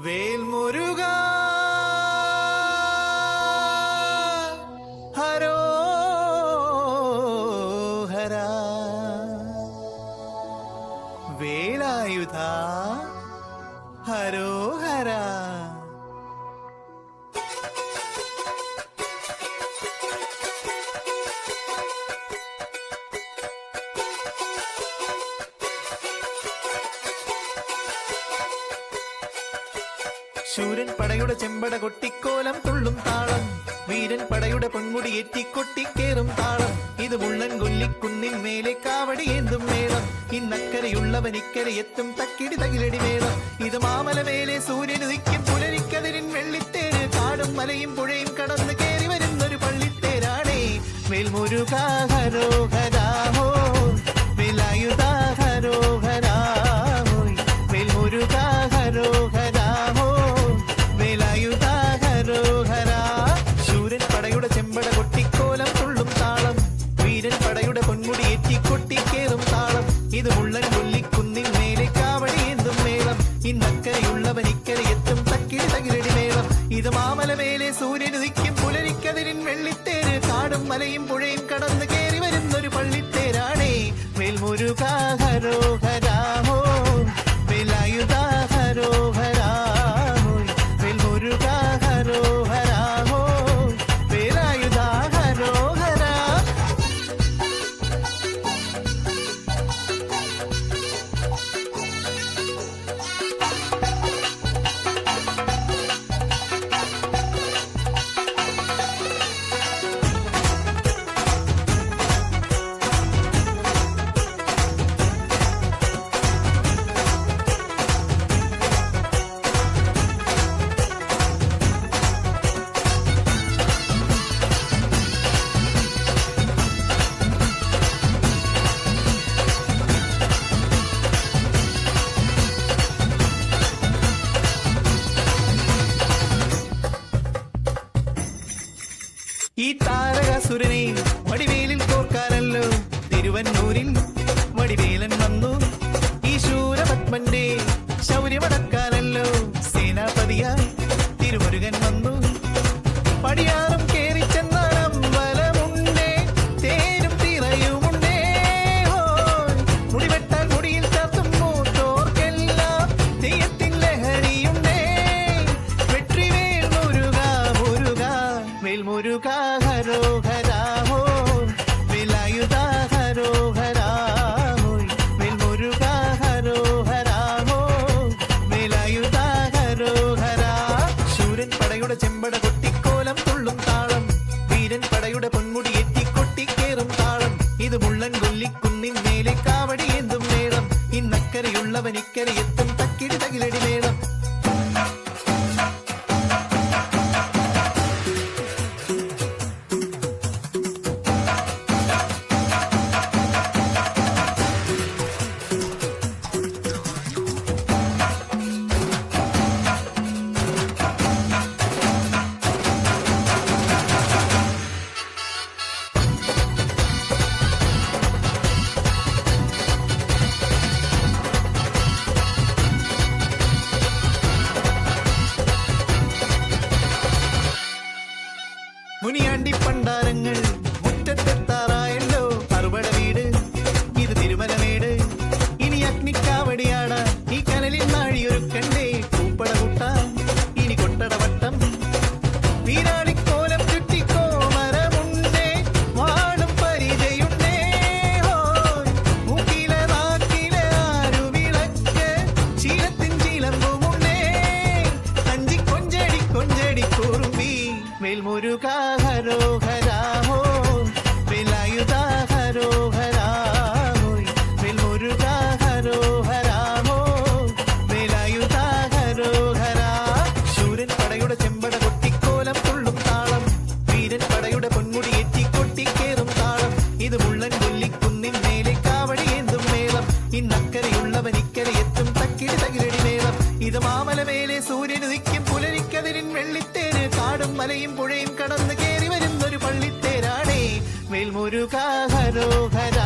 വേൽമുരുകാ ഹരോ ഹരാ വേലായുധാ ഹരോ ഹരാ. ശൂരൻ പടയുടെ ചെമ്പട കൊട്ടിക്കോലം തുള്ളും താളം, വീരൻ പടയുടെ പൊൻമുടി ഏറ്റിക്കൊട്ടിക്കേറും താളം. ഇത് മുള്ളൻ കൊല്ലിക്കുന്നിൻ മേലെ കാവടി ഏന്തും മേളം, ഇന്നക്കരയുള്ളവൻ ഇക്കരെ എത്തും തക്കിടി തകിലടി മേളം. ഇത് മാമല മേലെ സൂര്യൻ ഉദിക്കും പുലരിക്കതിരിൻ വെള്ളിത്തേര്, കാടും മലയും പുഴയും കടന്ന് കേറി വരുന്നൊരു പള്ളിത്തേരാണേ. വേൽമുരുകാ ഹരോ ഹരാ ഹോ, വേലായുധാ ഹരോ ഹരാ ഹോയ്, വേൽമുരുകാ ഹരോ ഹരാ ഹോ, വേലായുധാ ഹരോ ഹരാ. ശൂരൻ പടയുടെ ചെമ്പട കൊട്ടിക്കോലം തുള്ളും താളം, വീരൻ പടയുടെ പൊന്മുടി ഏറ്റിക്കൊട്ടിക്കേറും താളം. ഇത് മുള്ളൻ കൊല്ലിക്കുന്നിൻ മേലെ കാവടി ഏന്തും മേളം, ഇന്നക്കരയുള്ളവൻ ഇക്കരെ എത്തും തക്കിടി തകിലടി മേളം. ഇത് മാമല മേലെ സൂര്യൻ ഉദിക്കും പുലരിക്കതിരിൻ വെള്ളിത്തേര്, കാടും മലയും പുഴയും കടന്ന് കേറി വരുന്നൊരു പള്ളിത്തേരാണേ. വേൽമുരുകാ ഹരോ ഹരാ ഹോ, വേലായുധാ ഹരോ ഹരാ ഹോയ്, വേൽമുരുകാ ഹരോ ഹരാ ഹോ, വേലായുധാ ഹരോ ഹരാ. ഈ താരകാസുരനെ വടിവേലിൽ കോർക്കാനല്ലോ തിരുവന്നൂരിൽ വടിവേലൻ വന്നു. ഈ ശൂരപത്മന്റെ ശൗര്യമടക്കാനല്ലോ സേനാപതിയായി തിരുമുരുകൻ വന്നു. പടിയാറും കേറി ചെന്നമ്പലമുണ്ടേ, തേരും തിറയുമുണ്ടേ ഹോയ്, മുടിവെട്ടാൻ മുടിയിൽ ചാർത്തും മൂത്തോർക്കെല്ലാം തെയ്യത്തിൻ ലഹരിയുണ്ടേ. വെട്രിവേൽ മുരുകാ മുരുകാ, വേൽമുരുകാ ഹരോ ഹരാ ഹോ, വേലായുധാ ഹരോ ഹരാ ഹോയ്, വേൽമുരുകാ ഹരോ ഹരാ ഹോ, വേലായുധാ ഹരോ ഹരാ. ശൂരൻ പടയുടെ ചെമ്പട കൊട്ടിക്കോലം തുള്ളും താളം, വീരൻ പടയുടെ പൊന്മുടി ഏറ്റിക്കൊട്ടിക്കേറും താളം. ഇത് മുള്ളൻ കൊല്ലിക്കുന്നിൻ മേലെ കാവടി ഏന്തും മേളം, ഇന്നക്കരയുള്ളവൻ ഇക്കരെ എത്തും തക്കിടി തകിലടി മേളം. മുനിയാണ്ടി പണ്ടാരങ്ങൾ മുറ്റത്തെത്താറായല്ലോ, അറുപട വീട് ഇത് തിരുമലമേട്. ഇനി അഗ്നിക്കാവടിയാട ഈ കനലിൽ നാഴിയൊരുക്കണ്ടേ, പൂപ്പട കൂട്ടാൻ ഇനി കൊട്ടടവട്ടം. വീരാളിക്കോലം ചുറ്റിക്കോ മരമുണ്ടേ, വാടും പരിചയുണ്ടേ ഹോയ്, മൂക്കിലെ നാക്കിലെ ആരുവിളക്ക് ശീലത്തിൻ ചിലമ്പുമുണ്ടേ. കഞ്ചി കൊഞ്ചടി കൊഞ്ചടി കുറുമ്പി, വേൽമുരുകാ ഹരോ ഹരാ ഹോ, വേലായുധാ ഹരോ ഹരാ ഹോയ്, വേൽമുരുകാ ഹരോ ഹരാ ഹോ, വേലായുധാ ഹരോ ഹരാ. ശൂരൻ പടയുടെ ചെമ്പട കൊട്ടിക്കോലം തുള്ളും താളം, വീരൻ പടയുടെ പൊന്മുടി ഏറ്റിക്കൊട്ടിക്കേറും താളം. ഇത് മുള്ളൻ കൊല്ലിക്കുന്നിൻ മേലെ കാവടി ഏന്തും മേളം, ഇന്നക്കരയുള്ളവൻ ഇക്കരെ എത്തും തക്കിടി തകിലടി മേളം. ഇത് മാമല മേലെ സൂര്യൻ ഉദിക്കും പുലരിക്കതിരിൻ വെള്ളിത്തേര്, കാടും മലയും പുഴയും കടന്ന് കേറി വരുന്നൊരു പള്ളിത്തേരാണേ. വേൽമുരുകാ ഹരോ ഹരാ